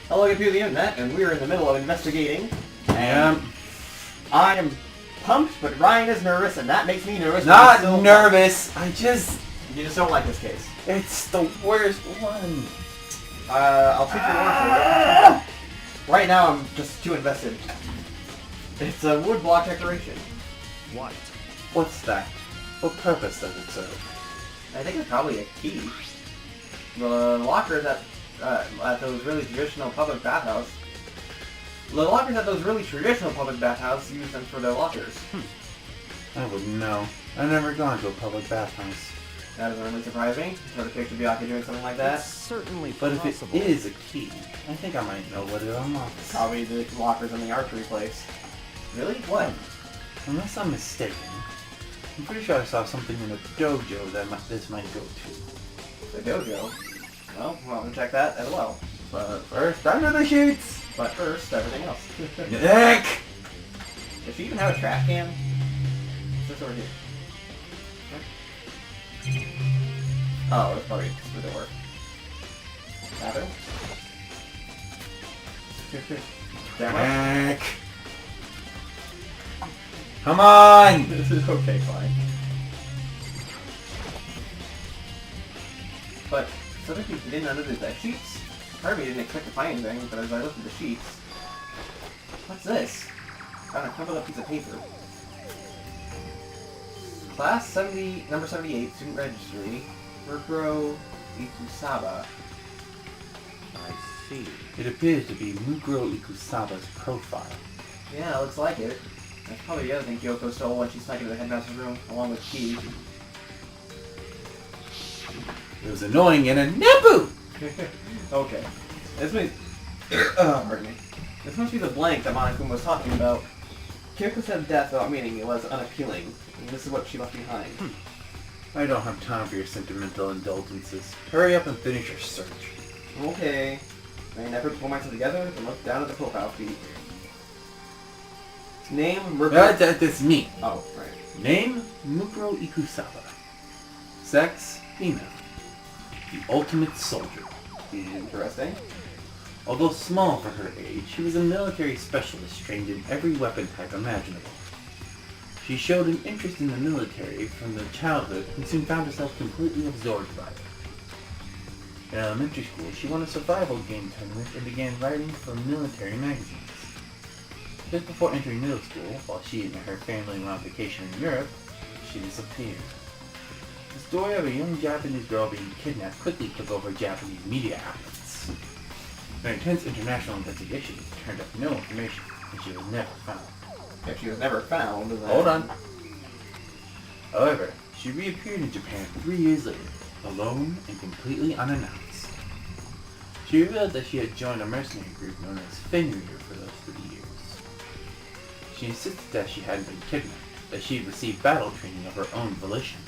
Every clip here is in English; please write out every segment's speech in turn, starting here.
Hello again to the internet, and we're in the middle of investigating. Yeah. I am pumped, but Ryan is nervous, and that makes me nervous. Not nervous. You just don't like this case. It's the worst one. I'll take your word for it. Right now, I'm just too invested. It's a wood block decoration. What? What's that? What purpose does it serve? I think it's probably a key. The lockers at those really traditional public bathhouse. The lockers at those really traditional public bathhouse use them for their lockers. I wouldn't know. I've never gone to a public bathhouse. That doesn't really surprise me. Sort of picture Bianca doing something like that. It's certainly But possible. if it is a key, I think I might know what it unlocks. Probably the lockers in the archery place. Really? What? Unless I'm mistaken, I'm pretty sure I saw something in a dojo that this might go to. The dojo. Well, we'll have to check that as well. But first, under the sheets! But first, everything else. Heck! Does she even have a trash can? What's this over here? Oh, it's probably just the door. Bathroom? Camera? Heck! Come on! This is okay, fine. But some of you didn't under the bed sheets. Part of me didn't expect to find anything, but as I looked at the sheets, what's this? Found a crumpled up piece of paper. Class 70, number 78, student registry, Mukuro Ikusaba. I see. It appears to be Mukuro Ikusaba's profile. Yeah, looks like it. That's probably the other thing Kyoko stole when she snuck into the headmaster's room, along with Key. It was annoying and a Nebu! Okay. This means... pardon me. This must be the blank that Monokuma was talking about. Kyoko said death without meaning it was unappealing, and this is what she left behind. I don't have time for your sentimental indulgences. Hurry up and finish your search. Okay. I never pull myself together and look down at the profile feed. Name... That's me. Oh, right. Name, Mukuro Ikusaba. Sex, female. The ultimate soldier. Interesting. Although small for her age, she was a military specialist trained in every weapon type imaginable. She showed an interest in the military from her childhood and soon found herself completely absorbed by it. In elementary school, she won a survival game tournament and began writing for military magazines. Just before entering middle school, while she and her family were on vacation in Europe, she disappeared. The story of a young Japanese girl being kidnapped quickly took over Japanese media outlets. An intense international investigation turned up no information, and she was never found. If she was never found, then... Hold on. However, she reappeared in Japan 3 years later, alone and completely unannounced. She revealed that she had joined a mercenary group known as Furry for those 3 years. She insisted that she hadn't been kidnapped, that she had received battle training of her own volition.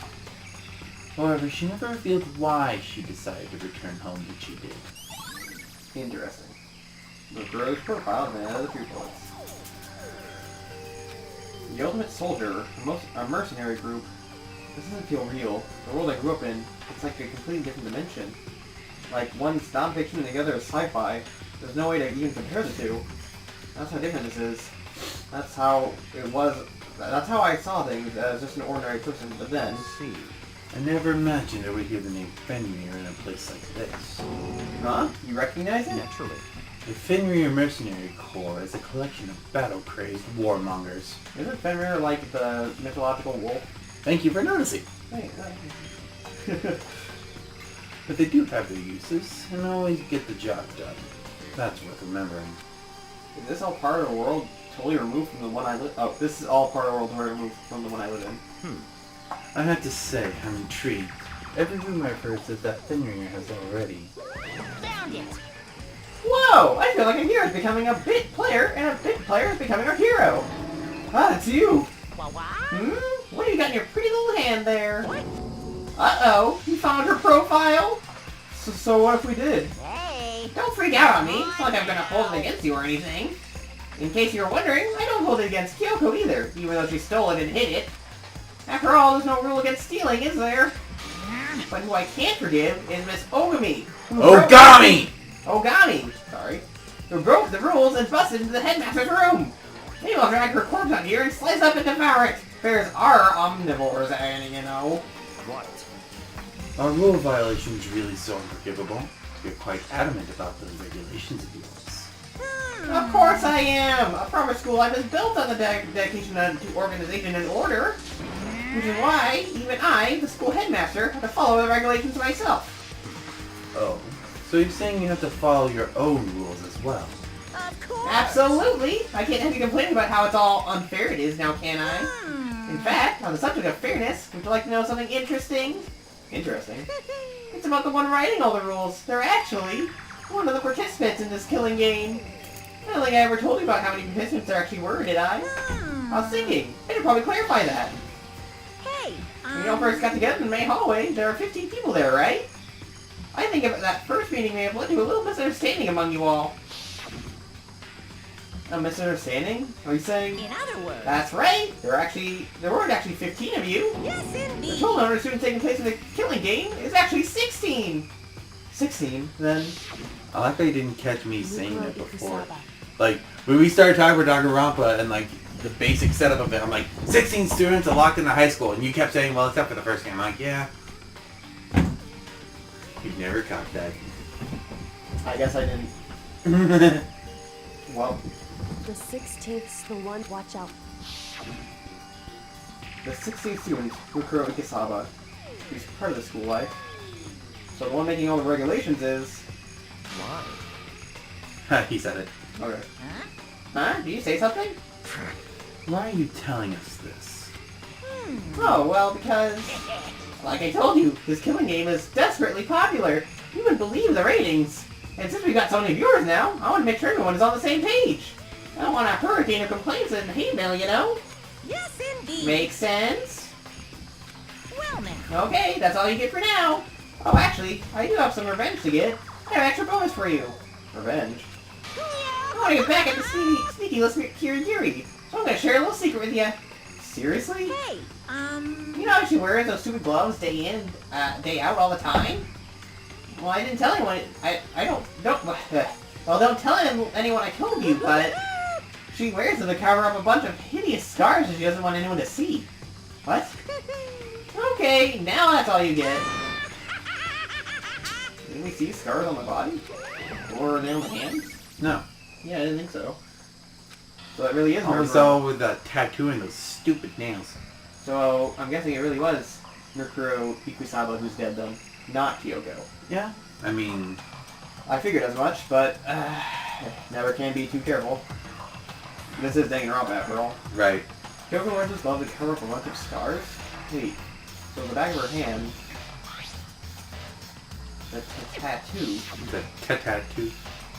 However, she never revealed why she decided to return home when she did. Interesting. The gross profile and the truth bullets. The Ultimate Soldier, a mercenary group. This doesn't feel real. The world I grew up in, it's like a completely different dimension. Like, one's non-fiction and the other is sci-fi. There's no way to even compare the two. That's how different this is. That's how it was. That's how I saw things as just an ordinary person, but then... See. I never imagined I would hear the name Fenrir in a place like this. Huh? You recognize it? Naturally. The Fenrir Mercenary Corps is a collection of battle-crazed warmongers. Isn't Fenrir like the mythological wolf? Thank you for noticing. Hey, But they do have their uses, and always get the job done. That's worth remembering. Is this all part of a world totally removed from the one I live? Oh, this is all part of a world totally removed from the one I live in. I have to say, I'm intrigued. Every rumor I've heard says that Fenrir has already... Found it! Whoa! I feel like a hero is becoming a bit player, and a bit player is becoming our hero. Ah, it's you. What? What do you got in your pretty little hand there? Uh-oh, you found her profile? So what if we did? Hey! Don't freak out on me. It's not like I'm gonna hold it against you or anything. In case you were wondering, I don't hold it against Kyoko either, even though she stole it and hid it. After all, there's no rule against stealing, is there? But who I can't forgive is Miss Ogami. Ogami! Ogami! Sorry. who broke the rules and busted into the headmaster's room. Maybe I'll drag her corpse out here and slice up and devour it. Bears are omnivores, and you know. What? Are rule violations really so unforgivable? You're quite adamant about those regulations of yours. Of course I am! A proper school life is built on the dedication to organization and order. Which is why, even I, the school headmaster, have to follow the regulations myself. Oh, so you're saying you have to follow your own rules as well? Of course. Absolutely! I can't have you complaining about how it's all unfair it is now, can I? In fact, on the subject of fairness, would you like to know something interesting? Interesting? It's about the one writing all the rules. They're actually one of the participants in this killing game. I don't think I ever told you about how many participants there actually were, did I? I was thinking, I should probably clarify that. Hey, When we all first got together in the main hallway, there were 15 people there, right? I think that first meeting may have led to a little misunderstanding among you all. A misunderstanding? Are you saying? in other words. That's right! There weren't actually 15 of you! Yes, The indeed. total number of students taking place in the killing game is actually 16! 16, then... I like how you didn't catch me saying that before. Like, when we started talking about Danganronpa and like the basic setup of it, I'm like, 16 students are locked into high school, and you kept saying, well, except for the first game. I'm like, yeah. You've never caught that. I guess I didn't. Well, The 16th's the one. Watch out. the 16th student, Mukuro Ikisaba, who's part of the school life. So the one making all the regulations is... Why? He said it. Okay. Huh? Huh? Did you say something? Why are you telling us this? Oh, well, because... Like I told you, this killing game is desperately popular. You wouldn't believe the ratings. And since we got so many viewers now, I want to make sure everyone is on the same page. I don't want a hurricane of complaints and hate mail, you know? Yes, indeed. Makes sense? Well, now. Okay, that's all you get for now. Oh, actually, I do have some revenge to get. I have an extra bonus for you. Revenge? I want to get back at the sneaky little Kirigiri. So I'm going to share a little secret with you. Seriously? Hey, You know how she wears those stupid gloves day in, day out all the time? Well, I didn't tell anyone. Don't tell anyone I told you, but she wears them to cover up a bunch of hideous scars that she doesn't want anyone to see. What? Okay, now that's all you get. Didn't we see scars on my body? Or nails on my hands? No. Yeah, I didn't think so. So it really is All we Murkuro. saw with that tattoo and those stupid nails. So I'm guessing it really was Murkuro Ikisaba who's dead then, not Kyoko. Yeah. I mean, I figured as much, but never can be too careful. This is Danganronpa after all. right. Kyoko wears this glove to cover up a bunch of scars? Wait, so the back of her hand, the tattoo. The tattoo.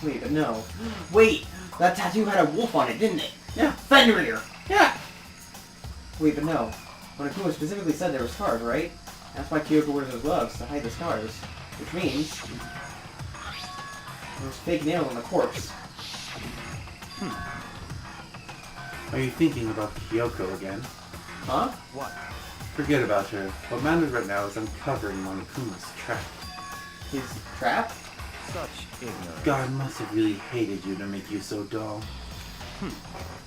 Wait, but no. Wait, that tattoo had a wolf on it, didn't it? Yeah. Fenrir! Yeah! Wait, but no. Monokuma specifically said there were scars, right? That's why Kyoko wears those gloves, to hide the scars. Which means... there's fake nails on the corpse. Are you thinking about Kyoko again? Huh? What? Forget about her. What matters right now is uncovering Monokuma's trap. His trap? Such ignorance. God must have really hated you to make you so dull.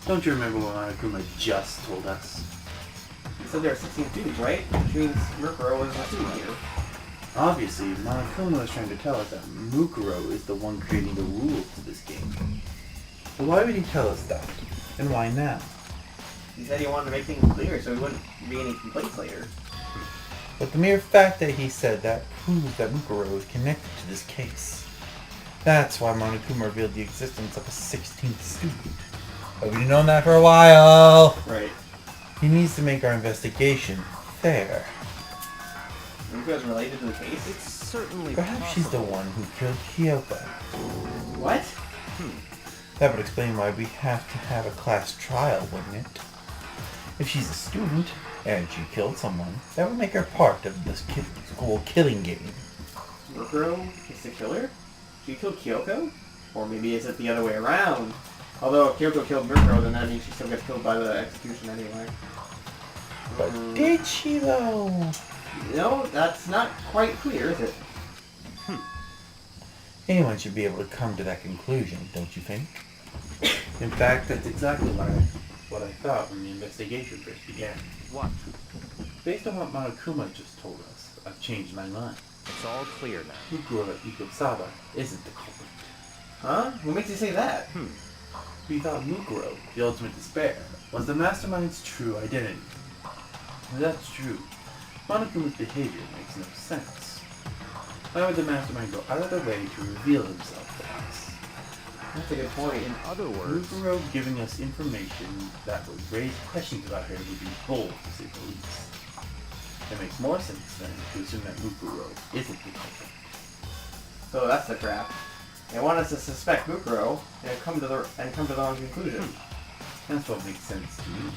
Don't you remember what Monokuma just told us? He said there are 16 students, right? Which means Murkuro was a student here. Obviously, Monokuma is trying to tell us that Mukuro is the one creating the rules to this game. But why would he tell us that? And why now? He said he wanted to make things clear so he wouldn't be any complaints later. But the mere fact that he said that proves that Mukuro is connected to this case. That's why Monokuma revealed the existence of a 16th student. But we've known that for a while. Right. He needs to make our investigation fair. Murkuro's related to the case? It's certainly Perhaps she's the possible. one who killed Kyoko. What? That would explain why we have to have a class trial, wouldn't it? If she's a student, and she killed someone, that would make her part of this school killing game. Murkuro is the killer? She killed Kyoko? Or maybe is it the other way around? Although if Kyoko killed Murkuro, then that means she still gets killed by the execution anyway. But did she, though? No, that's not quite clear, is it? Anyone should be able to come to that conclusion, don't you think? In fact, that's exactly what I thought when the investigation first began. What? Based on what Monokuma just told us, I've changed my mind. It's all clear now. Mukuro Ikosaba isn't the culprit. Huh? What makes you say that? We thought Mukuro, the ultimate despair, was the mastermind's true identity. If that's true, Monokuma's behavior makes no sense. Why would the mastermind go out of their way to reveal himself to us? That's a good point. In other words, Mukuro giving us information that would raise questions about her would be bold, to say the least. It makes more sense then to assume that Mukuro isn't the culprit. So that's the trap. They want us to suspect Mukuro and come to the wrong conclusion. That's what makes sense to me.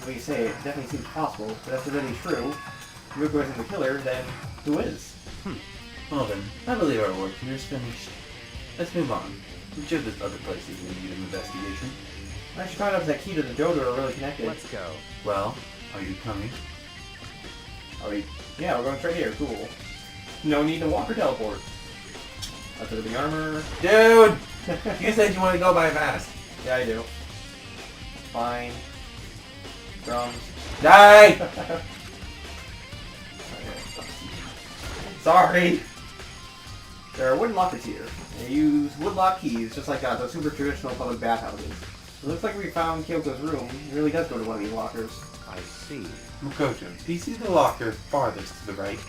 What you say, it definitely seems possible, but if it's really true, Mukuro isn't the killer, then who is? Well then, I believe our work here is finished. Let's move on. Which of the other places in need of investigation? I should find out if that key to the dojo are really connected. let's go. Well, are you coming? Are we? Yeah, we're going straight here. Cool. No need to walk or teleport. Let's look at the armor. Dude! You said you want to go by fast. Yeah, I do. Fine. Drums. Die! Sorry! There are wooden lockers here. They use woodlock keys, just like the super traditional public bathhouses. It looks like we found Kyoko's room. It really does go to one of these lockers. I see. Makoto, do you see the locker farthest to the right?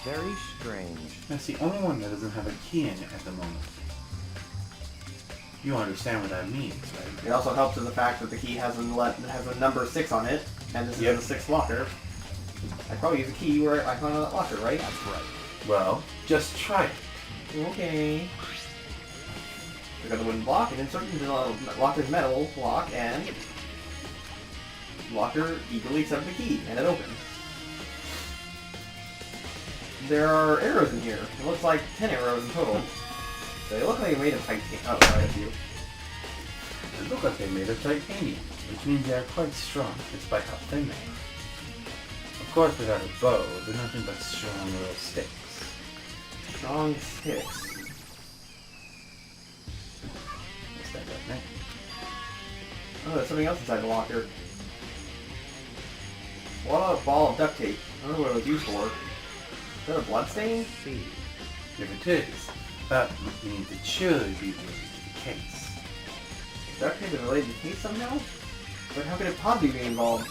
Very strange. That's the only one that doesn't have a key in it at the moment. You understand what that means, right? It also helps in the fact that the key has a number 6 on it, and this is the 6th locker. I probably use a key where I found that locker, right? That's right. Well, just try it. Okay. We got the wooden block, and insert into the locker's metal block, and locker eagerly accepts the key, and it opens. There are arrows in here. It looks like 10 arrows in total. They look like they're made of titanium. Oh, sorry, that's you. They look like they're made of titanium, which means they are quite strong, despite how thin they are. Of course, without a bow, they're nothing but strong little sticks. Strong sticks. What's that got next? Oh, there's something else inside the locker. What a ball of duct tape. I don't know what it was used for. Is that a bloodstain? See. If it is, that means it should be related to the case. Duct tape is related to the case somehow? But how could it possibly be involved?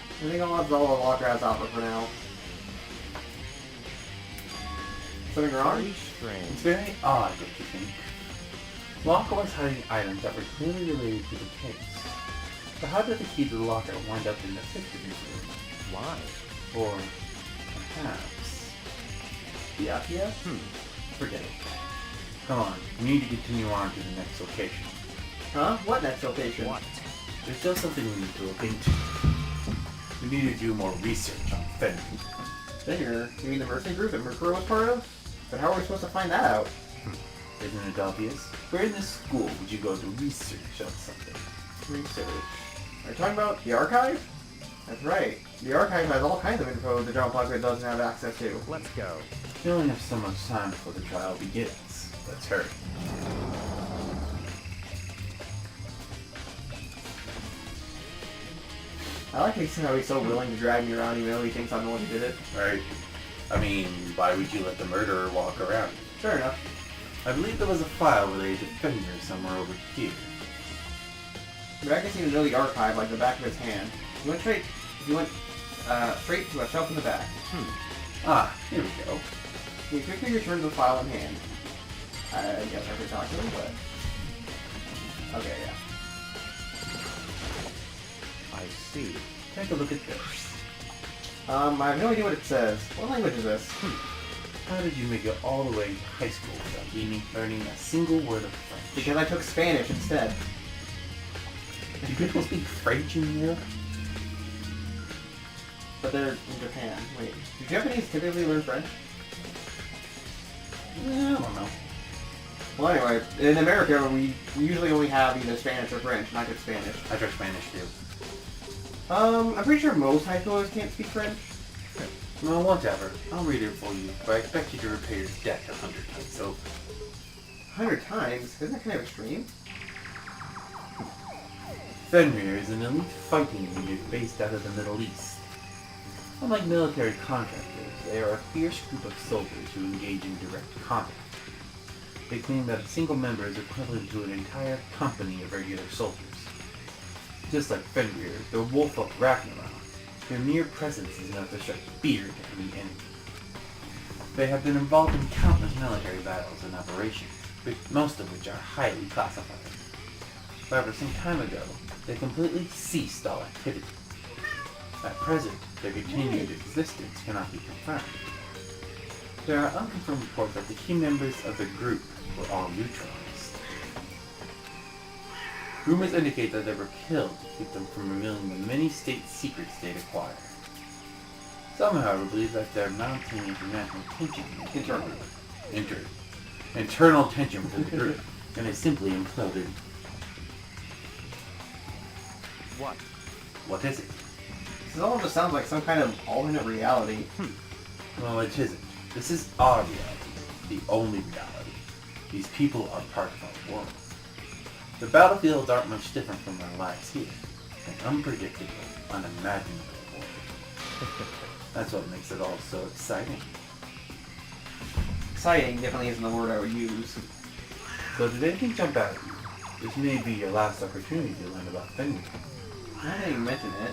I think I'll have all the locker as alpha for now. Something wrong? Very strange. It's very odd, don't you think? Locker was hiding items that were clearly related to the case. But how did the key to the locker wind up in the victim's room? Why? Or perhaps... Yeah? Forget it. Come on, we need to continue on to the next location. Huh? What next location? What? There's still something we need to look into. We need to do more research on Fenrir. Fenrir? You mean the mercenary group that Mukuro was part of? But how are we supposed to find that out? Isn't it obvious? Where in this school would you go to research on something? Research. Are you talking about the archive? That's right. The archive has all kinds of info the John Pocket doesn't have access to. Let's go. We only have so much time before the trial begins. Let's hurry. I like how he's so willing to drag me around even though he thinks I'm the one who did it. Right. I mean, why would you let the murderer walk around? Fair enough. I believe there was a file related to Fenrir somewhere over here. Dragon seemed to know the archive like the back of his hand. He went straight to a shelf in the back. Ah, here we go. He quickly returned the file in hand. I guess I could talk to him, but... Okay, yeah. I see. Take a look at this. I have no idea what it says. What language is this? How did you make it all the way to high school without learning a single word of French? Because I took Spanish instead. Do people speak French in Europe? But they're in Japan. Wait, do Japanese typically learn French? I don't know. Well, anyway, in America, we usually only have either Spanish or French, and I took Spanish. I took Spanish too. I'm pretty sure most high schoolers can't speak French. Well, whatever. I'll read it for you, but I expect you to repay your debt 100 times over. 100 times? Isn't that kind of extreme? Fenrir is an elite fighting unit based out of the Middle East. Unlike military contractors, they are a fierce group of soldiers who engage in direct combat. They claim that a single member is equivalent to an entire company of regular soldiers. Just like Fenrir, the Wolf of Ragnarok, their mere presence is enough to strike fear to any enemy. They have been involved in countless military battles and operations, most of which are highly classified. However, some time ago, they completely ceased all activity. At present, their continued existence cannot be confirmed. There are unconfirmed reports that the key members of the group were all neutralized. Rumors indicate that they were killed to keep them from revealing the many state secrets they'd acquired. Some, however, believe that they're mounting international tension internal tension within the group, and they simply imploded. What? What is it? This all just sounds like some kind of alternate reality. Well, it isn't. This is our reality, the only reality. These people are part of our world. The battlefields aren't much different from our lives here. An unpredictable, unimaginable world. That's what makes it all so exciting. Exciting definitely isn't the word I would use. So did anything jump out at you? This may be your last opportunity to learn about Fenrir. I didn't even mention it.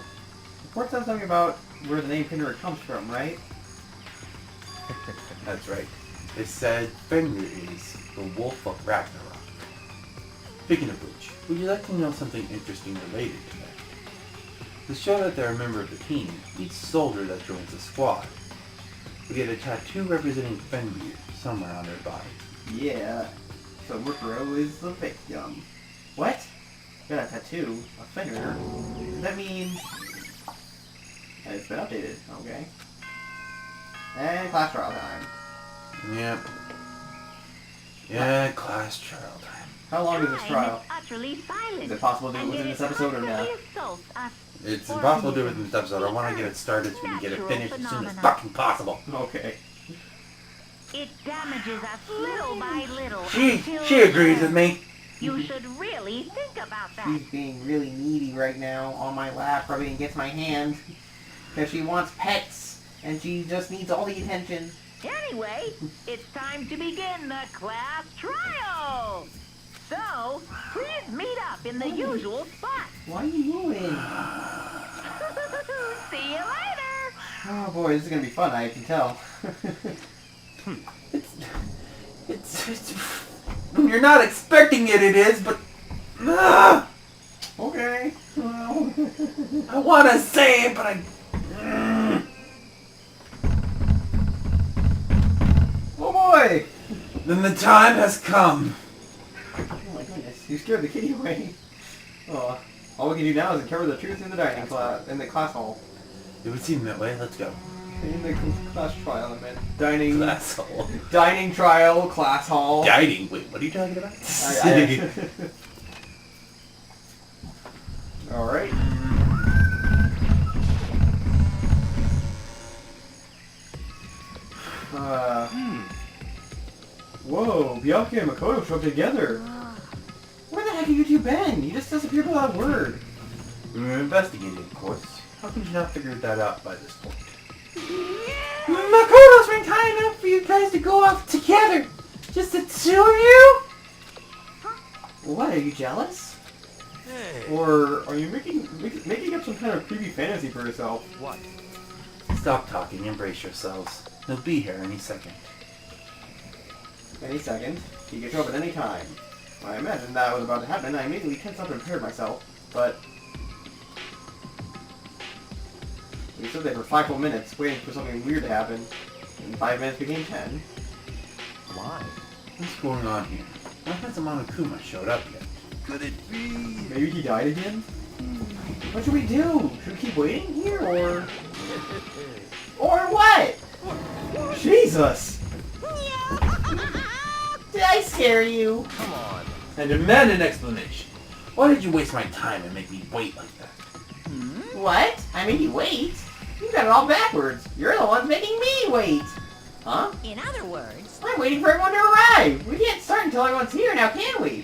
The report says something about where the name Fenrir comes from, right? That's right. It said Fenrir is the Wolf of Ragnarok. Speaking of which, would you like to know something interesting related to that? To show that they're a member of the team, each soldier that joins the squad will get a tattoo representing Fenrir somewhere on their body. Yeah. So Murkrow is the victim. What? Got a tattoo? A Fenrir? Does that mean... It's been updated. Okay. And class trial time. Yep. Yeah, class trial time. How long is this trial? Utterly silent. Is it possible to do it within this episode or not? It's impossible to do it within this episode. I want to get it started so we can get it finished as soon as fucking possible. Okay. It damages us little by little. She agrees with me. You should really think about that. She's being really needy right now on my lap, rubbing against my hand. Because she wants pets, and she just needs all the attention. Anyway, it's time to begin the class trial. So, please meet up in the usual spot. What are you doing? See you later. Oh boy, this is going to be fun, I can tell. It's when you're not expecting it, it is, but... Okay. Well. I want to say it, but I... Oh boy! Then the time has come. Oh my goodness, you scared the kitty away. Oh, all we can do now is uncover the truth in the dining class, in the class hall. It would seem that way. Let's go. In the class trial, I meant. Dining... Class hall. Dining trial, class hall. Dining? Wait, what are you talking about? Alright. Whoa, Byakuya and Makoto showed up together. Where the heck have you two been? You just disappeared without a word. We were investigating, of course. How could you not figure that out by this point? Makoto's been kind enough for you guys to go off together. Just the two of you? What, are you jealous? Hey. Or are you making up some kind of creepy fantasy for yourself? What? Stop talking, embrace yourselves. He'll be here any second. Any second. He can show up at any time. When I imagined that was about to happen, I immediately tensed up and prepared myself, but... We stood there for 5 full minutes, waiting for something weird to happen, and 5 minutes became 10. Why? What's going on here? Why hasn't Monokuma showed up yet? Could it be? Maybe he died again? What should we do? Should we keep waiting here, or... Or what? Jesus! Did I scare you? Come on. I demand an explanation. Why did you waste my time and make me wait like that? What? I made you wait? You got it all backwards. You're the ones making me wait. Huh? In other words... I'm waiting for everyone to arrive. We can't start until everyone's here now, can we?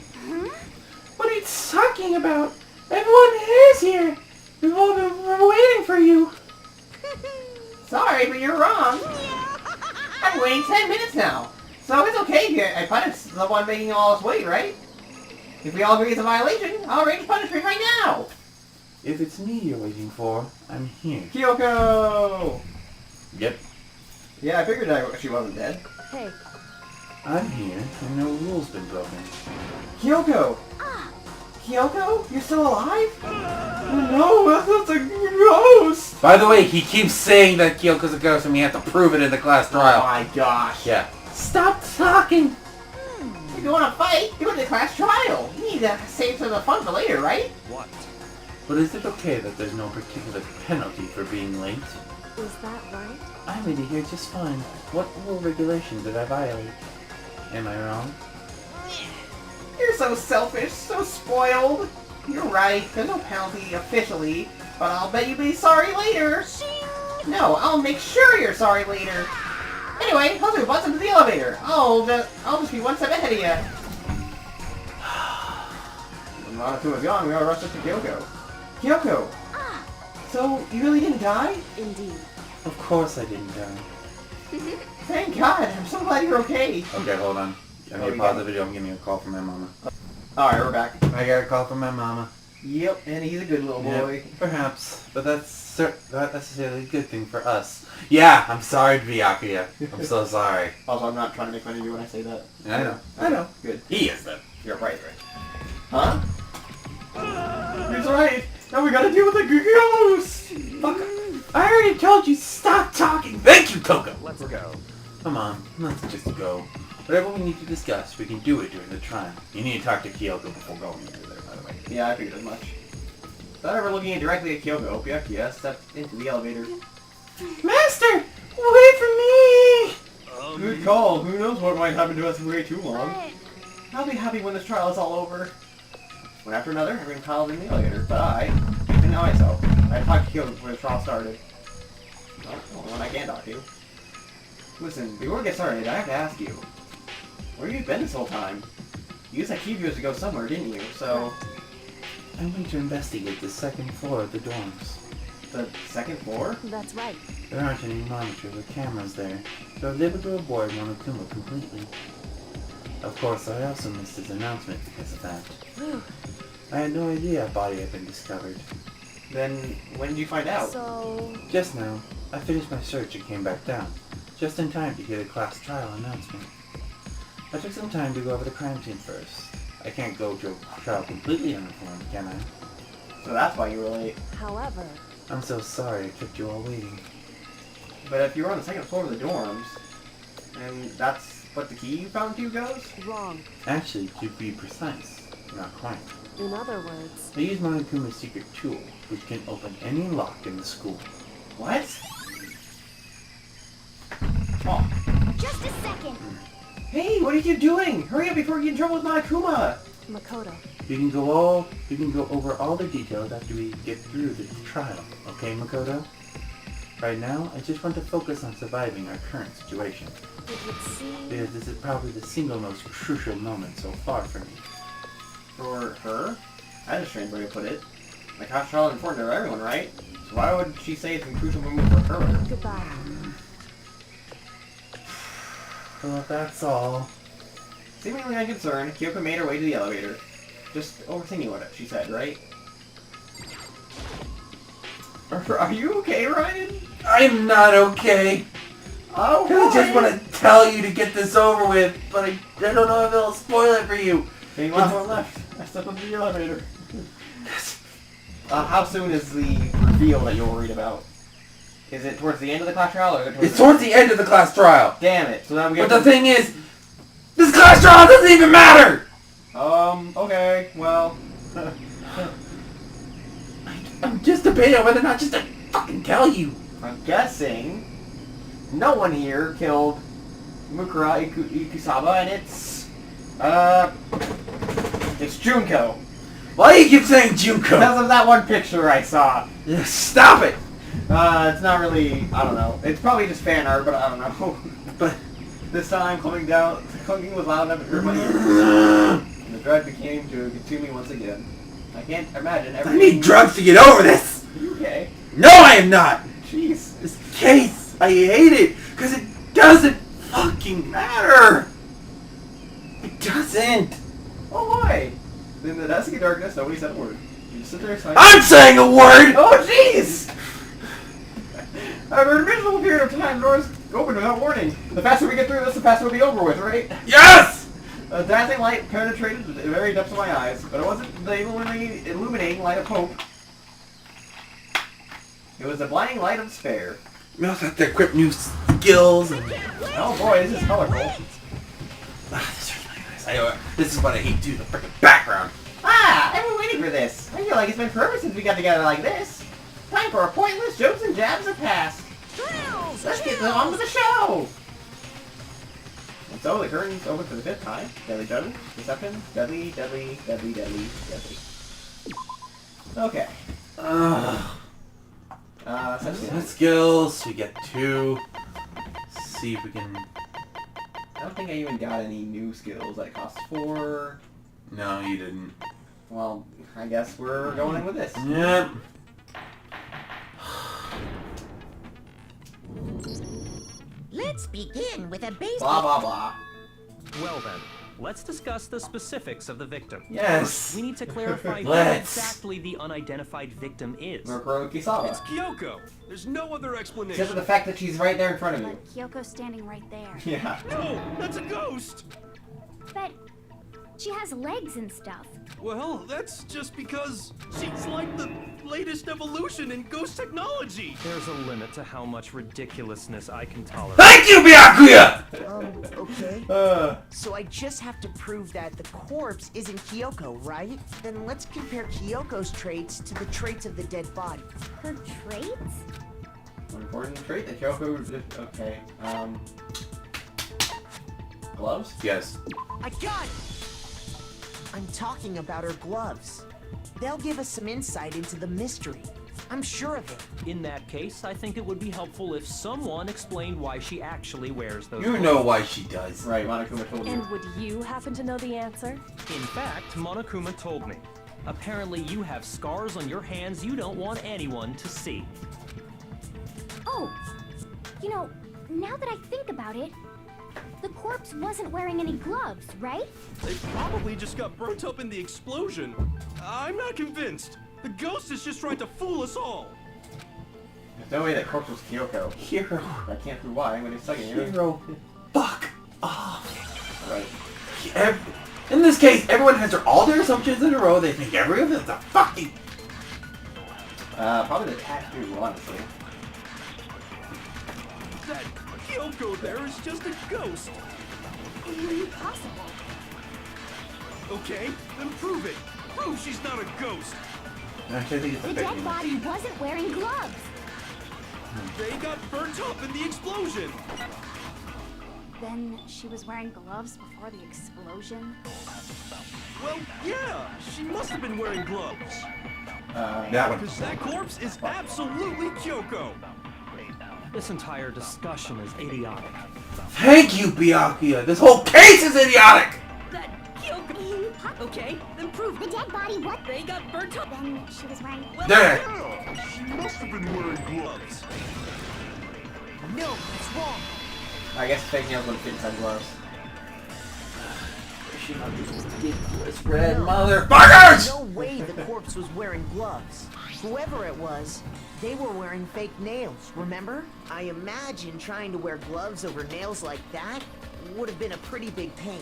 What are you talking about? Everyone is here. We've all been waiting for you. Sorry, but you're wrong. I'm waiting 10 minutes now. So it's okay here. I punish the one making all us wait, right? If we all agree it's a violation, I'll arrange punishment right now. If it's me you're waiting for, I'm here. Kyoko! Yep. Yeah, I figured she wasn't dead. Hey, I'm here, and no rule's been broken. Kyoko! Kyoko? You're still alive? No, that's a ghost! By the way, he keeps saying that Kyoko's a ghost and we have to prove it in the class Oh trial. my gosh. Yeah. Stop talking! If you want to fight, do it in the class trial. You need to save some of the fun for later, right? What? But is it okay that there's no particular penalty for being late? is that right? I made it here just fine. What rule regulation did I violate? Am I wrong? You're so selfish, so spoiled. You're right, there's no penalty officially, but I'll bet you'll be sorry later. No, I'll make sure you're sorry later. Anyway, let's move on to the elevator. I'll just be one step ahead of you. When Monokuma's gone, we gotta rush up to Kyoko. Kyoko! So, you really didn't die? Indeed. Of course I didn't die. Thank God, I'm so glad you're okay. Okay, hold on. I need to pause the video. I'm getting a call from my mama. Alright, we're back. I got a call from my mama. Yep, and he's a good little boy. Yep, perhaps, but that's not necessarily a good thing for us. Yeah, I'm sorry, Byakuya. I'm so sorry. Also, I'm not trying to make fun of you when I say that. I know. I know. Good. He is though. You're right. Huh? He's right. Now we gotta deal with the ghost. Fuck. I already told you stop talking. Thank you, Coco. Let's go. Come on, let's just go. Whatever we need to discuss, we can do it during the trial. You need to talk to Kyoko before going into there, by the way. Yeah, I figured as much. Without ever looking directly at Kyoko, Byakuya stepped into the elevator. Master, wait for me. Good call. Who knows what might happen to us if we wait too long. I'll be happy when this trial is all over. One after another, everyone piled in the elevator, but I didn't know myself. I talked to Kyoko before the trial started. Well, the one I can't talk to. Listen, before we get started, I have to ask you. Where have you been this whole time? You used that key of yours to go somewhere, didn't you? So... I went to investigate the second floor of the dorms. The second floor? That's right. There aren't any monitors or cameras there, so I was able to avoid Monokuma completely. Of course, I also missed his announcement because of that. I had no idea a body had been discovered. Then, when did you find out? So... Just now, I finished my search and came back down, just in time to hear the class trial announcement. I took some time to go over the crime scene first. I can't go to a trial completely uninformed, can I? So that's why you were late. However... I'm so sorry I kept you all waiting. But if you were on the second floor of the dorms, and that's what the key you found to goes? Wrong. Actually, to be precise, not quite. In other words... I used Monokuma's secret tool, which can open any lock in the school. What? Oh. Just a second. Hey, what are you doing? Hurry up before you get in trouble with Monokuma! Makoto. We can go over all the details after we get through the trial, okay, Makoto? Right now, I just want to focus on surviving our current situation, It would seem... because this is probably the single most crucial moment so far for me. For her? That's a strange way to put it. Like, how trial is important to everyone, right? So why would she say it's a crucial moment for her? Goodbye. Well, that's all. Seemingly unconcerned, Kyoko made her way to the elevator. Just overthinking what she said, right? Are you okay, Ryan? I'm not okay! Oh, I just want to tell you to get this over with, but I don't know if it'll spoil it for you. Hey, last one left. I stepped into the elevator. How soon is the reveal that you'll read about? Is it towards the end of the class trial, or It's towards the end of the class trial. Damn it! So now we But get. the thing is, this class trial doesn't even matter. Okay. Well. I'm just debating whether or not just to fucking tell you. I'm guessing no one here killed Mukura Ikusaba, and it's Junko. Why do you keep saying Junko? Because of that one picture I saw. Stop it. It's not really, I don't know. It's probably just fan art, but I don't know. But this time, clunking was loud enough to hurt my ears. And the dread became to consume me once again. I can't imagine I everything... need drugs to get over this! Are you okay? No, I am not! Jeez. This case, I hate it, because it doesn't fucking matter! It doesn't! Oh, why? In the dusky darkness, nobody said a word. You just sit there silent. I'm saying a word! Oh, jeez! After a reasonable period of time, doors open without warning. The faster we get through this, the faster we'll be over with, right? Yes! A dazzling light penetrated the very depths of my eyes, but it wasn't the illuminating light of hope. It was the blinding light of despair. We also have to equip new skills. And... Oh boy, this is colorful. This is really nice. This is what I hate too, the freaking background. Ah, I've been waiting for this. I feel like it's been forever since we got together like this. Time for our pointless jokes and jabs of past. Let's get on with the show! And so the curtains open for the 5th time. Deadly judgment, deception, deadly, deadly, deadly, deadly, deadly. Okay. Set skills, we get 2. See if we can... I don't think I even got any new skills. That cost 4. No, you didn't. Well, I guess we're going in with this. Yep. Let's begin with a basic. Blah, blah, blah. Well then, let's discuss the specifics of the victim. Yes. We need to clarify who Let's. exactly the unidentified victim is. Murkuro Kisawa. It's Kyoko. There's no other Except for explanation. the fact that she's right there in front of you. But Kyoko's standing right there. Yeah. No, that's a ghost. But she has legs and stuff. Well, that's just because she's like the latest evolution in ghost technology. There's a limit to how much ridiculousness I can tolerate. Thank you, Byakuya! Okay. So I just have to prove that the corpse isn't Kyoko, right? Then let's compare Kyoko's traits to the traits of the dead body. Her traits? One important trait that Kyoko did. Okay. Gloves? Yes. I got it! I'm talking about her gloves. They'll give us some insight into the mystery. I'm sure of it. In that case, I think it would be helpful if someone explained why she actually wears those You clothes. know why she does. Right, Monokuma told you. And would you happen to know the answer? In fact, Monokuma told me. Apparently you have scars on your hands you don't want anyone to see. Oh, you know, now that I think about it, the corpse wasn't wearing any gloves, right? They probably just got burnt up in the explosion. I'm not convinced. The ghost is just trying to fool us all. There's no way that corpse was Kyoko. Hero. I can't prove why. I'm gonna second you. Hero. Fuck off. Right. In this case, everyone has all their assumptions in a row. They think every of it's a fucking... Probably the tattoo, honestly. That Kyoko there is just a ghost. Impossible. Okay, then prove it. Prove she's not a ghost. Actually, I think it's a The fake dead body wasn't wearing gloves. They got burnt up in the explosion. Then she was wearing gloves before the explosion? Well, yeah, she must have been wearing gloves. That one. Because that corpse is absolutely Kyoko. This entire discussion is idiotic. Thank you, Byakuya. This whole case is idiotic. That Kyoko. Okay, then prove The dead body, what? they got burnt up. Then she was wearing... There. Yeah, she must have been wearing gloves. No, it's wrong. I guess fake nails would fit inside gloves. Ridiculous red No. motherfuckers! No way the corpse was wearing gloves. Whoever it was, they were wearing fake nails, remember? I imagine trying to wear gloves over nails like that would have been a pretty big pain.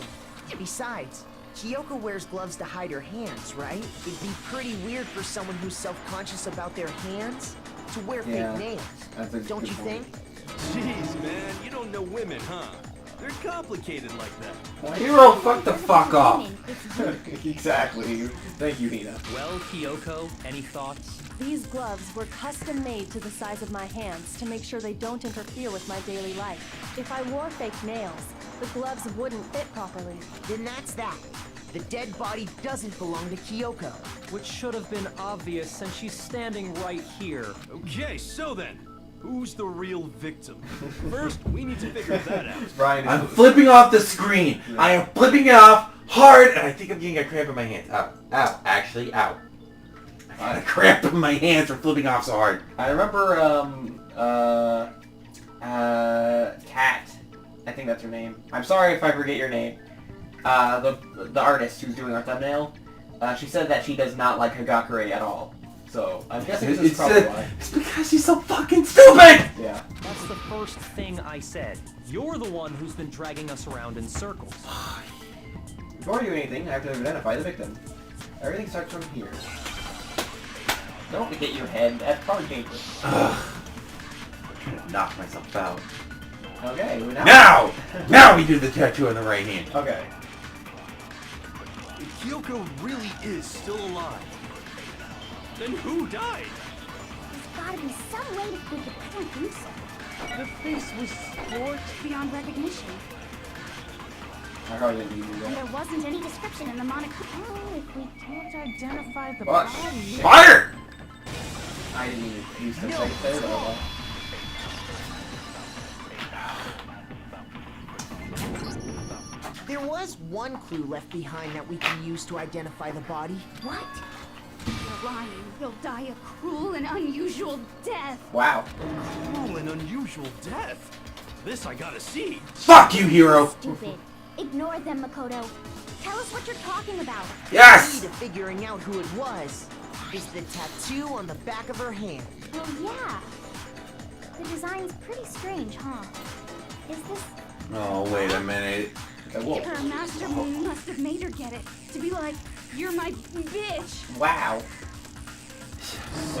Besides, Kyoko wears gloves to hide her hands, right? It'd be pretty weird for someone who's self-conscious about their hands to wear Yeah, fake nails. that's a Don't good you point. think? Jeez, man, you don't know women, huh? They're complicated like that. Hero, fuck the fuck off. Exactly. Thank you, Hina. Well, Kyoko, any thoughts? These gloves were custom made to the size of my hands to make sure they don't interfere with my daily life. If I wore fake nails, the gloves wouldn't fit properly. Then that's that. The dead body doesn't belong to Kyoko. Which should have been obvious since she's standing right here. Okay, so then, who's the real victim? First, we need to figure that out. Brian, I'm flipping off the screen. I am flipping it off hard, and I think I'm getting a cramp in my hands. Ow. Ow. Actually, ow. I got a cramp in my hands for flipping off so hard. I remember, Kat. I think that's her name. I'm sorry if I forget your name. The artist who's doing our thumbnail. She said that she does not like Hagakure at all. So, I'm guessing this is probably why. It's because she's so fucking stupid! Yeah. That's the first thing I said. You're the one who's been dragging us around in circles. Before I do anything, I have to identify the victim. Everything starts from here. Don't hit your head. That's probably dangerous. I'm trying to knock myself out. Okay, Now! Now we do the tattoo on the right hand. Okay. If Kyoko really is still alive, then who died? There's gotta be some way to prove it. I don't think so. The face was scorched beyond recognition. I probably didn't need And that. there wasn't any description in the Monaco. Oh, if we can't identify the What? body... Fire! I didn't even use the second there, but oh There was one clue left behind that we can use to identify the body. What? You're lying. He'll die a cruel and unusual death. well. Wow. Cruel and unusual death. This I gotta see. Fuck you, hero! Stupid. Ignore them, Makoto. Tell us what you're talking about. Yes! Key to figuring out who it was is the tattoo on the back of her hand. Oh, yeah. The design's pretty strange, huh? Is this... Oh, wait a minute. The wolf. Her master must have made her get it. To be like, you're my bitch. Wow.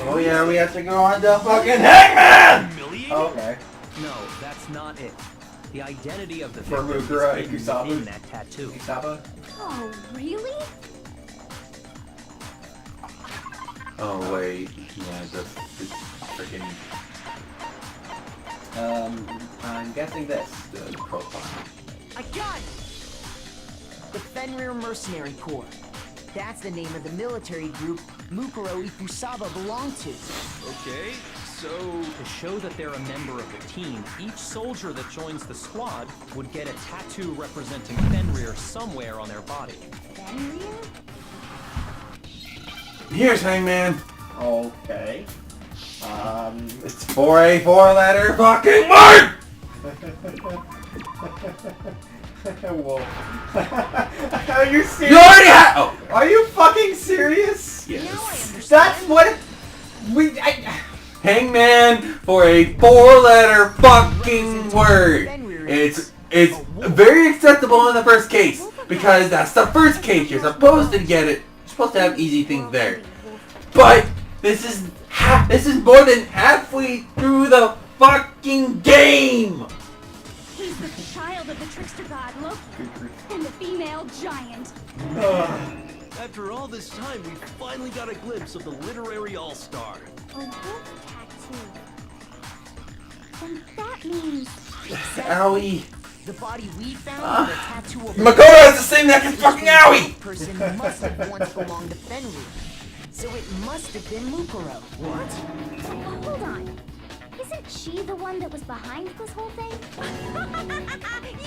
Oh yeah, we have to go on the fucking hangman! Humiliating? Okay. No, that's not it. The identity of the For victim Mukura is hidden Ikusawa? within that tattoo. Isaba? Oh, really? Oh wait, yeah, the freaking I'm guessing this. the profile. I got it! The Fenrir Mercenary Corps. That's the name of the military group Mukuro Ikusaba belonged to. Okay, so... To show that they're a member of the team, each soldier that joins the squad would get a tattoo representing Fenrir somewhere on their body. Fenrir? Here's hangman. Okay. It's for a four-letter fucking word. Whoa. Are you serious? You already have. Oh, Are you fucking serious? yes. That's what Hangman for a four-letter fucking word. It's very acceptable in the first case because that's the first case. You're supposed to get it. You're supposed to have easy things there. But this is more than halfway through the fucking game. He's the child of the trickster god Loki and the female giant. After all this time, we finally got a glimpse of the literary all-star. A wolf tattoo. And that means... Owie. The body we found with a tattoo of Makoto has the same neck as fucking Owie. person must have once belonged to Fenrir. So it must have been Mukuro. What? Hold on. Isn't she the one that was behind this whole thing?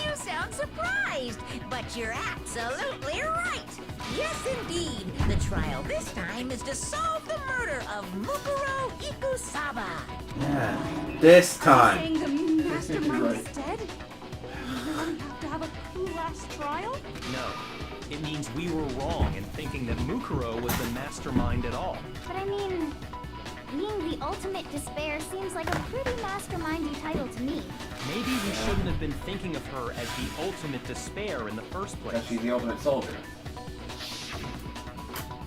You sound surprised, but you're absolutely right. Yes, indeed. The trial this time is to solve the murder of Mukuro Ikusaba. Yeah, this time. Saying the mastermind is dead? We really have to have a clue last trial? No. It means we were wrong in thinking that Mukuro was the mastermind at all. But I mean, being the ultimate despair seems like a pretty mastermindy title to me. Maybe we shouldn't have been thinking of her as the ultimate despair in the first place. She's the ultimate soldier.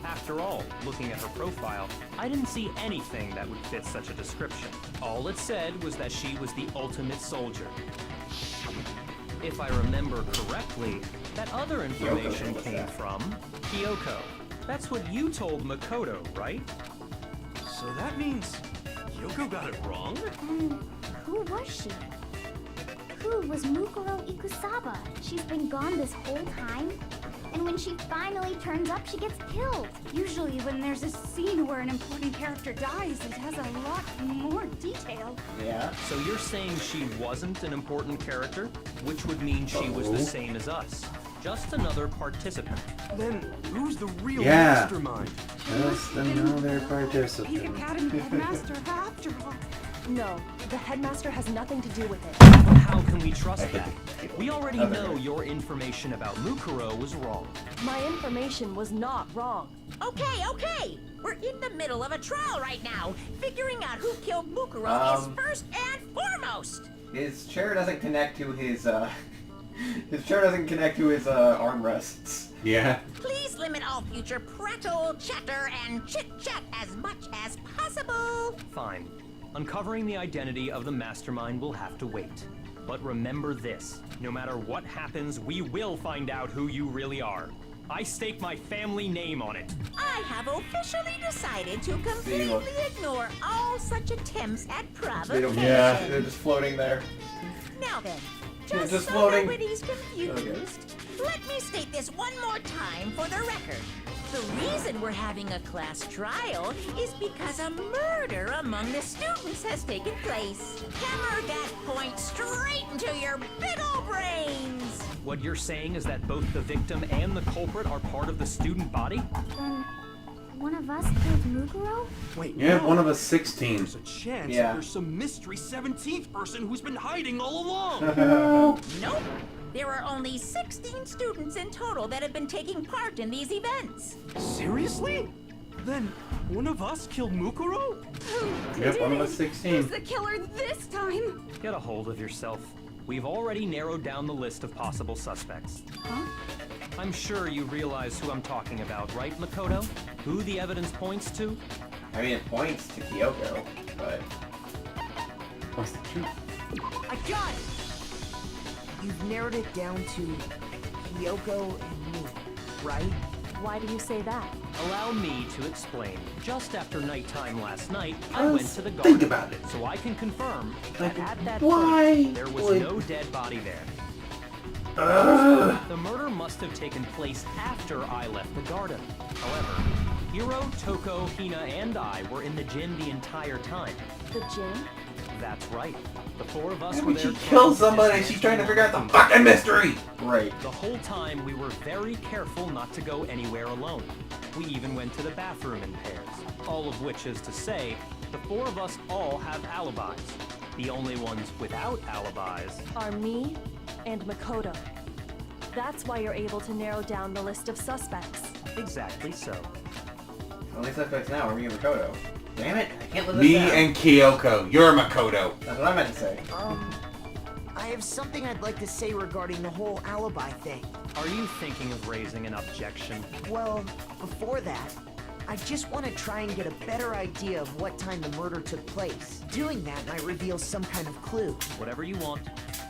After all, looking at her profile, I didn't see anything that would fit such a description. All it said was that she was the ultimate soldier. If I remember correctly, that other information came from Kyoko. That's what you told Makoto, right? So that means Kyoko got it wrong? Who was she? Who was Mukuro Ikusaba? She's been gone this whole time? And when she finally turns up, she gets killed. Usually when there's a scene where an important character dies, it has a lot more detail. Yeah. So you're saying she wasn't an important character? Which would mean she was the same as us. Just another participant. Then who's the real Yeah. mastermind? Just another Peak participant. Academy headmaster after all. No, the headmaster has nothing to do with it. But how can we trust that? We already know your information about Mukuro was wrong. My information was not wrong. Okay. We're in the middle of a trial right now. Figuring out who killed Mukuro is first and foremost. His chair doesn't connect to his armrests. Yeah. Please limit all future prattle, chatter, and chit-chat as much as possible. Fine. Uncovering the identity of the mastermind will have to wait. But remember this, no matter what happens, we will find out who you really are. I stake my family name on it. I have officially decided to completely ignore all such attempts at provocation. They're just floating there. Now then, They're just just so floating. nobody's confused, let me state this one more time for the record. The reason we're having a class trial is because a murder among the students has taken place. Hammer that point straight into your big old brains! What you're saying is that both the victim and the culprit are part of the student body? Then, one of us killed Mukuro? Wait, Yeah, no. one of us 16. There's a chance Yeah. that there's some mystery 17th person who's been hiding all along. Nope. There are only 16 students in total that have been taking part in these events. Seriously? Then one of us killed Mukuro? Yep, one of us 16. Who's the killer this time? Get a hold of yourself. We've already narrowed down the list of possible suspects. Huh? I'm sure you realize who I'm talking about, right, Makoto? Who the evidence points to? I mean, it points to Kyoko, but What's the truth? I got it! You've narrowed it down to Kyoko and me, right? Why do you say that? Allow me to explain. Just after nighttime last night, I Let's went to the garden. think about it. So I can confirm that at that Why point, there was would- no dead body there. The murder must have taken place after I left the garden. However, Hiro, Toko, Hina, and I were in the gym the entire time. The gym? That's right. The four of us were When there. she kills somebody, trying to she's trying to dismantle figure out the fucking mystery! right. The whole time, we were very careful not to go anywhere alone. We even went to the bathroom in pairs. All of which is to say, the four of us all have alibis. The only ones without alibis. Are me and Makoto. That's why you're able to narrow down the list of suspects. Exactly so. Only suspects now are me and Makoto. Damn it, I can't live this Me down. and Kyoko. You're Makoto. That's what I meant to say. I have something I'd like to say regarding the whole alibi thing. Are you thinking of raising an objection? Well, before that, I just want to try and get a better idea of what time the murder took place. Doing that might reveal some kind of clue. Whatever you want.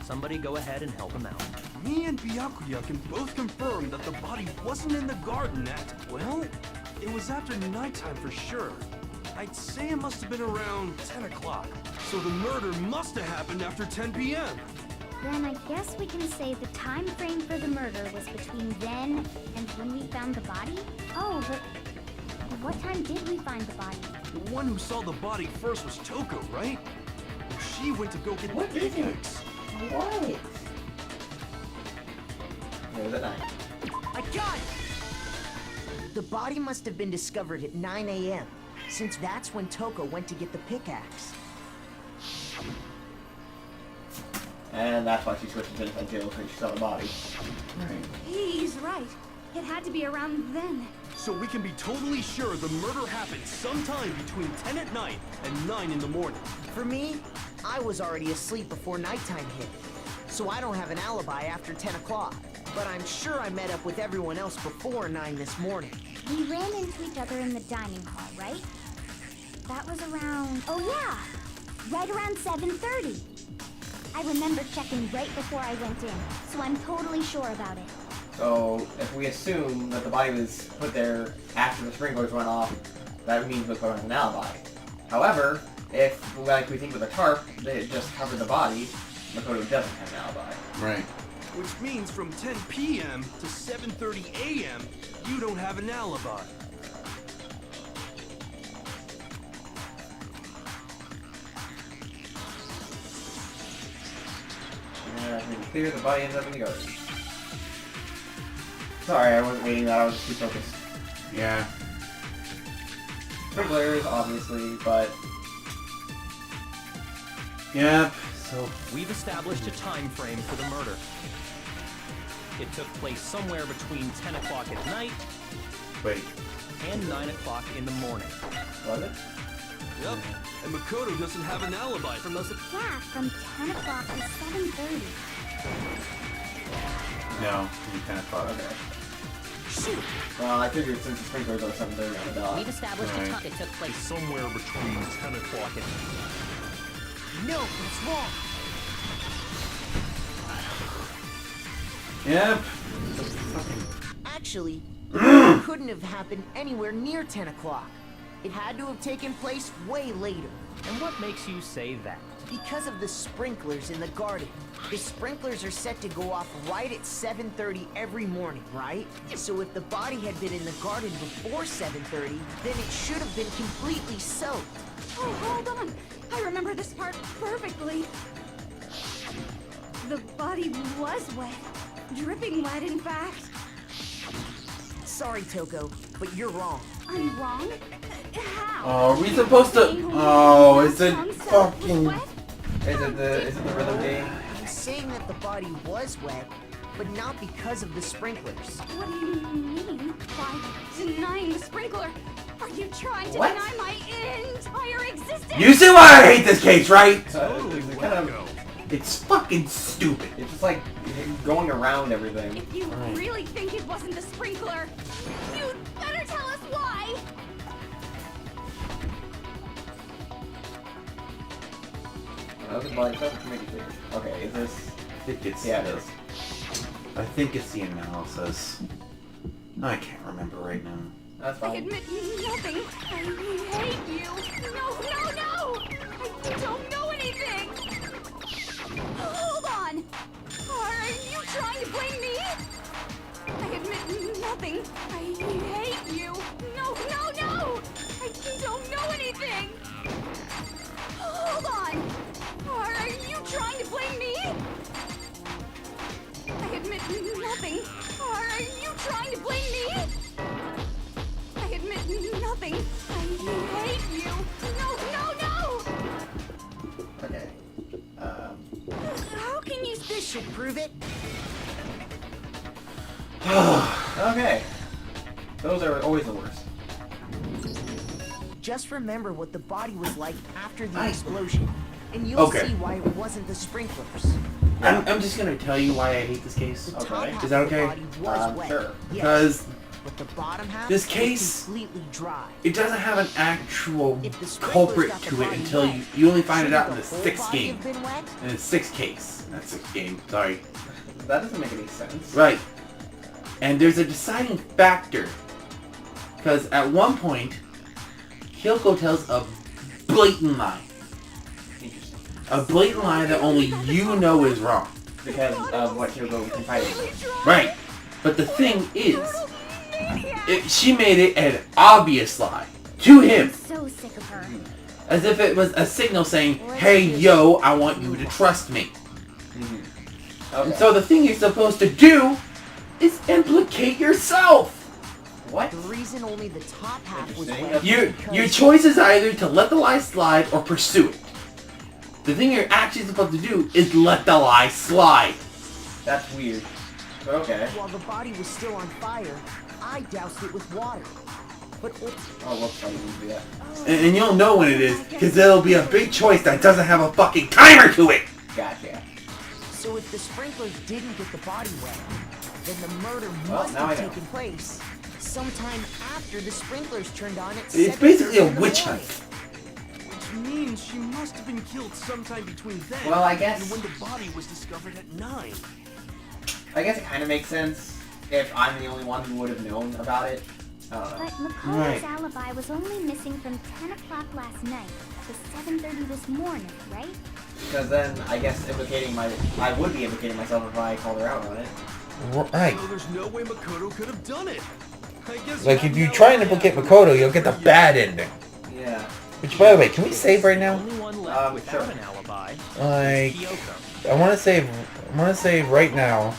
Somebody go ahead and help him out. Me and Byakuya can both confirm that the body wasn't in the garden at, well, it was after nighttime for sure. I'd say it must have been around 10 o'clock. So the murder must have happened after 10 p.m. Then I guess we can say the time frame for the murder was between then and when we found the body? Oh, but what time did we find the body? The one who saw the body first was Toko, right? And she went to go get What the is it? picnics. What? It was at night. I got it! The body must have been discovered at 9 a.m., since that's when Toko went to get the pickaxe. And that's why she switched to Jennifer Jill, because she saw the body. He's right. It had to be around then. So we can be totally sure the murder happened sometime between 10 at night and 9 in the morning. For me, I was already asleep before nighttime hit, so I don't have an alibi after 10 o'clock. But I'm sure I met up with everyone else before 9 this morning. We ran into each other in the dining hall, right? That was around... Oh yeah! Right around 7:30. I remember checking right before I went in, so I'm totally sure about it. So, if we assume that the body was put there after the sprinklers went off, that means Makoto has an alibi. However, if, like we think with a tarp, they just covered the body, Makoto doesn't have an alibi. Right. Which means from 10 p.m. to 7:30 a.m., you don't have an alibi. Yeah, I mean, clear, the body ends up in the garden. Sorry, I wasn't reading that, I was too focused. Yeah. Sprinklers, obviously, but... Yep. So We've established a time frame for the murder. It took place somewhere between 10 o'clock at night wait. and 9 o'clock in the morning. Was it? Yep. And Makoto doesn't have an alibi from those. Yeah, from 10 o'clock to 7:30. No, you 10 o'clock. Okay. Shoot! Well, I figured since the sprinklers are 7:30 on the dot. We've established Right. a time. It took place Somewhere between 10 o'clock and... No, it's wrong. Yep. Actually, it couldn't have happened anywhere near 10 o'clock. It had to have taken place way later. And what makes you say that? Because of the sprinklers in the garden. The sprinklers are set to go off right at 7:30 every morning, right? So if the body had been in the garden before 7:30, then it should have been completely soaked. Oh, hold on. I remember this part perfectly. The body was wet. Dripping wet, in fact. Sorry, Toko, but you're wrong. I'm wrong? How? Oh, are we supposed to? Oh, is it Some stuff was fucking? wet? Is it the rhythm game? I'm saying that the body was wet, but not because of the sprinklers. What do you mean by denying the sprinkler? Are you trying to What? deny my entire existence? You see why I hate this case, right? Totally It's kind of, wacko. It's fucking stupid. it's just like going around everything. If you Right. really think it wasn't the sprinkler, you'd better tell us why. That was like, that's pretty clear. Okay, is this... I think it's. Yeah, it is. I think it's the analysis. I can't remember right now. That's I fine. admit nothing. I hate you. No, no, no! I don't know anything! Hold on! Are you trying to blame me? I admit nothing. I hate you. No, no, no! I don't know anything! Hold on! Are you trying to blame me? I admit nothing. Are you trying to blame me? I admit nothing. I hate you. No, no, no! Okay. How can you? This should prove it. Okay. Those are always the worst. Just remember what the body was like after the I- explosion, and you'll Okay. see why it wasn't the sprinklers. I'm just gonna tell you why I hate this case. The top Okay. half Is that of the okay? body was wet, Sure. yes, Because but the bottom half this was case- completely dry. it doesn't have an actual If the sprinklers culprit got the to it body until wet, you only find it shouldn't out in the whole sixth body game. have been wet? In the sixth case. Not sixth game, sorry. That doesn't make any sense. Right. And there's a deciding factor. Because at one point, Kyoko tells a blatant lie. Interesting. A blatant lie that only you know is wrong. Because of what Kyoko confided in. Right. But the thing is, Maniac! she made it an obvious lie. To him. I'm so sick of her. As if it was a signal saying, hey yo, I want you to trust me. Okay. And so the thing you're supposed to do is implicate yourself. what? The reason only the top half was Interesting. wet Your was because your choice is either to let the lie slide or pursue it. The thing you're actually supposed to do is let the lie slide. That's weird. But okay. while the body was still on fire, I doused it with water. But Oh, whoops, I didn't do that. And you'll know when it is, because there'll be a big choice that doesn't have a fucking timer to it. Gotcha. so if the sprinklers didn't get the body wet, then the murder Well, must now have I know. taken place sometime after the sprinklers turned on at It's basically 7:30 a in the witch morning. hunt. Which means she must have been killed sometime between then Well, I guess- and when the body was discovered at 9. I guess it kind of makes sense if I'm the only one who would have known about it. I don't know. But Makoto's Right. alibi was only missing from 10 o'clock last night to 7:30 this morning, right? Because then, I guess, I would be implicating myself if I called her out on it. Right. So there's no way Makoto could have done it. I guess Like, if you try and implicate Makoto, you'll get the bad ending. Yeah. Which, by the way, can we save right now? The only one left without sure. an alibi Like, is Kyoko. I want to save right now.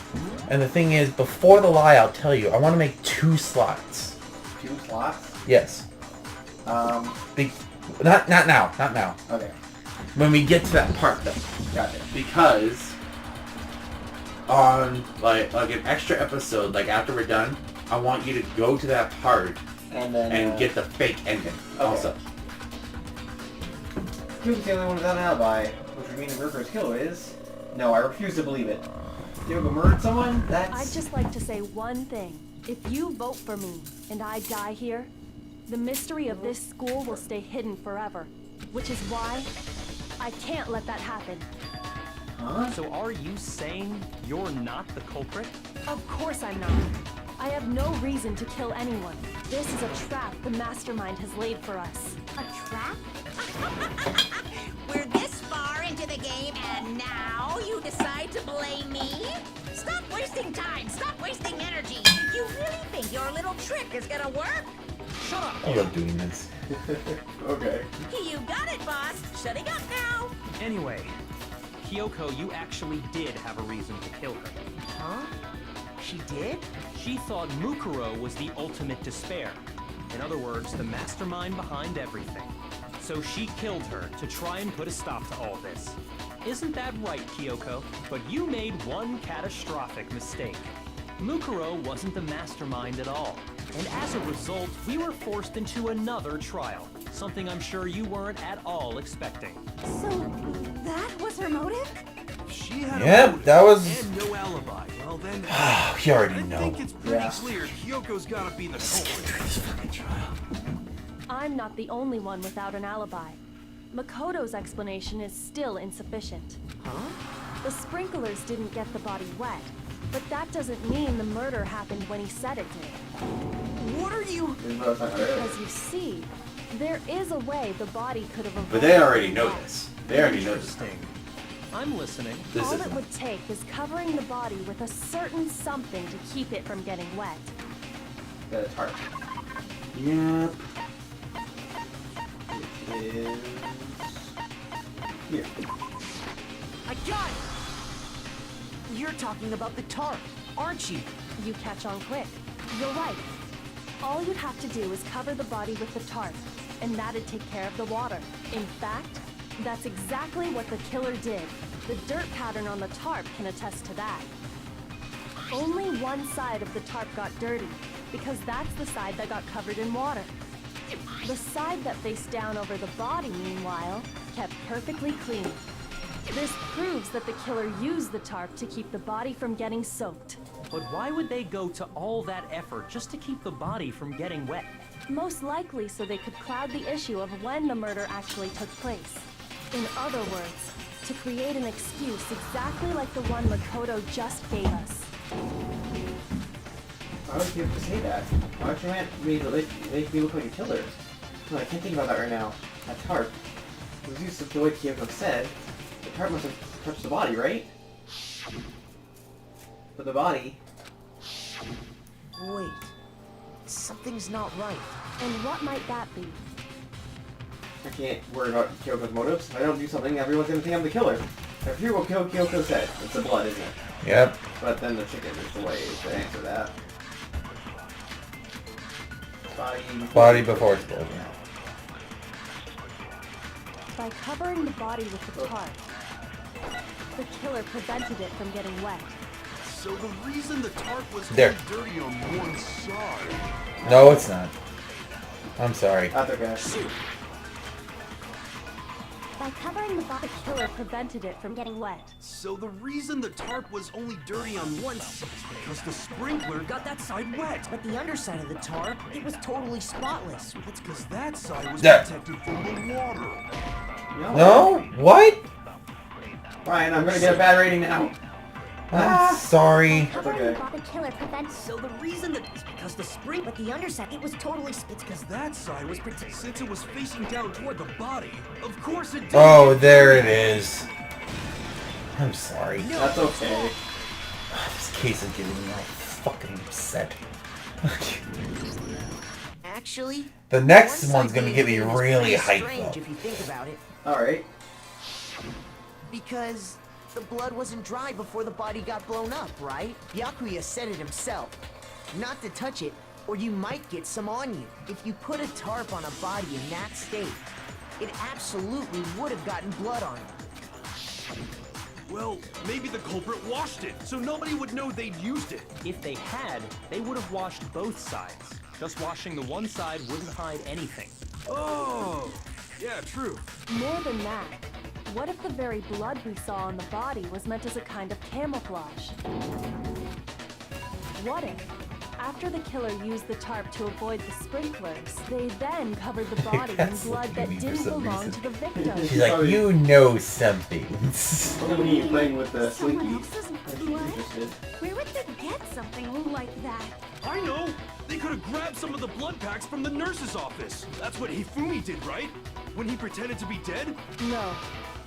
And the thing is, before the lie, I'll tell you, I want to make 2 slots. 2 slots? Yes. Not now. Okay. When we get to that part, though. Gotcha. Because on like an extra episode, like after we're done, I want you to go to that part And then, get the fake ending. Also, Kyoko's the only one without an alibi, which would mean the murderer's killer is... No, I refuse to believe it. Kyoko murdered someone? That's... I'd just like to say one thing. If you vote for me, and I die here, the mystery of this school will stay hidden forever. Which is why I can't let that happen. Huh? So are you saying you're not the culprit? Of course I'm not. I have no reason to kill anyone. This is a trap the mastermind has laid for us. A trap? We're this far into the game, and now you decide to blame me? Stop wasting time! Stop wasting energy! You really think your little trick is gonna work? Shut up! I love doing this. Okay. You got it, boss! Shutting up now! Anyway, Kyoko, you actually did have a reason to kill her. Huh? She did? She thought Mukuro was the ultimate despair. In other words, the mastermind behind everything. So she killed her to try and put a stop to all this. Isn't that right, Kyoko? But you made one catastrophic mistake. Mukuro wasn't the mastermind at all. And as a result, we were forced into another trial. Something I'm sure you weren't at all expecting. So, that was her motive? She had Yep, a motive that was- and no alibi. Well then, You already I know. think it's pretty Yeah. clear Kyoko's gotta be the culprit. This fucking trial. I'm not the only one without an alibi. Makoto's explanation is still insufficient. Huh? The sprinklers didn't get the body wet, but that doesn't mean the murder happened when he said it did. What are you... This is what I was talking about earlier. As you see, there is a way the body could have avoided But they already being know wet. this. They already know this. Interesting. I'm listening. This All is it would take is covering the body with a certain something to keep it from getting wet. The tart. Yep. Which is... here. I got it! You're talking about the tart, aren't you? You catch on quick. You're right. All you'd have to do is cover the body with the tarp, and that'd take care of the water. In fact, that's exactly what the killer did. The dirt pattern on the tarp can attest to that. Only one side of the tarp got dirty, because that's the side that got covered in water. The side that faced down over the body, meanwhile, kept perfectly clean. This proves that the killer used the tarp to keep the body from getting soaked. But why would they go to all that effort just to keep the body from getting wet? Most likely so they could cloud the issue of when the murder actually took place. In other words, to create an excuse exactly like the one Makoto just gave us. Why would you have to say that? Why would you want me to make me look like a killer? No, I can't think about that right now. A tarp. It was used the way Kyoko said. The tarp must have touched the body, right? But the body... Wait. Something's not right. And what might that be? I can't worry about Kyoko's motives. If I don't do something, everyone's gonna think I'm the killer. If you what Kyoko said, it's the blood, isn't it? Yep. But then the chicken is the way to answer that. Body before it's blood. By covering the body with the tarp, the killer prevented it from getting wet. So the reason the tarp was There. only dirty on one side... No, it's not. I'm sorry. That's okay. By covering the body... The killer prevented it from getting wet. So the reason the tarp was only dirty on one side is because the sprinkler got that side wet. But the underside of the tarp, it was totally spotless. That's because that side was There. protected from the water. No? What? Ryan, I'm gonna get a bad rating now. I'm sorry. Covering okay. the body killer prevents... So the reason that is because the spring, but the underside, it was totally it's Because that side was protected. Since it was facing down toward the body, of course it did. Oh, there it is. I'm sorry. That's okay. This case is getting me all fucking upset. Actually, The next one one's side gonna get me being is really pretty hyped strange though. if you think about it, Alright. because the blood wasn't dry before the body got blown up, right? Yakuya said it himself. Not to touch it, or you might get some on you. If you put a tarp on a body in that state, it absolutely would have gotten blood on it. Well, maybe the culprit washed it, so nobody would know they'd used it. If they had, they would have washed both sides. Just washing the one side wouldn't hide anything. Oh, yeah, true. More than that, what if the very blood we saw on the body was meant as a kind of camouflage? What if, after the killer used the tarp to avoid the sprinklers, they then covered the body in That's blood looking at that me for didn't some belong reason. to the victim? She's like, you know something. Only when you're playing with the Someone Slinky. else's I'd be blood? interested. Where would they get something like that? I know! They could have grabbed some of the blood packs from the nurse's office. That's what Hifumi did, right? When he pretended to be dead? No,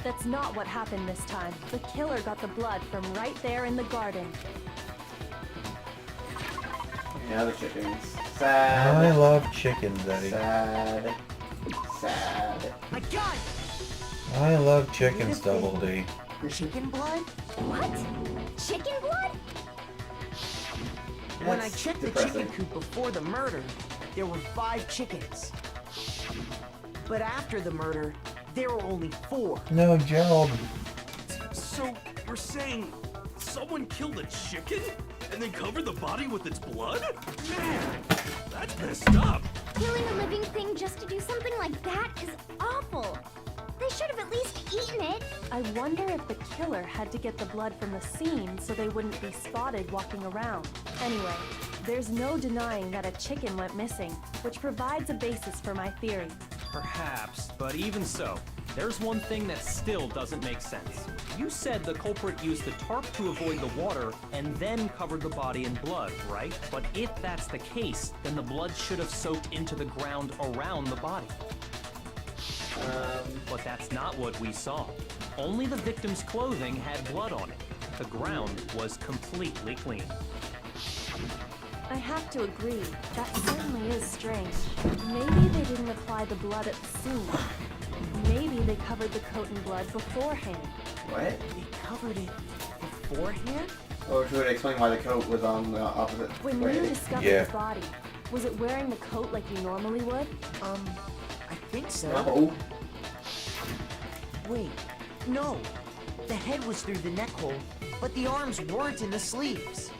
that's not what happened this time. The killer got the blood from right there in the garden. Yeah, the chickens. I Sad. love chickens, Eddie. Sad. Sad. I got it! I love chickens, Double D. Chicken blood? What? Chicken blood? When I That's checked the depressing. chicken coop before the murder, there were 5 chickens. But after the murder, there were only 4. No, Gerald. So, you're saying someone killed a chicken? And then covered the body with its blood? Man, that's messed up. Killing a living thing just to do something like that is awful. They should have at least eaten it. I wonder if the killer had to get the blood from the scene so they wouldn't be spotted walking around. Anyway, there's no denying that a chicken went missing, which provides a basis for my theory. Perhaps, but even so, there's one thing that still doesn't make sense. You said the culprit used the tarp to avoid the water and then covered the body in blood, right? But if that's the case, then the blood should have soaked into the ground around the body. But that's not what we saw. Only the victim's clothing had blood on it. The ground was completely clean. I have to agree, that certainly is strange. Maybe they didn't apply the blood at the scene. Maybe they covered the coat in blood beforehand. What? They covered it beforehand? Or should it explain why the coat was on the opposite When way? you discovered Yeah. the body, was it wearing the coat like you normally would? I think so. No. Wait, no. The head was through the neck hole, but the arms weren't in the sleeves.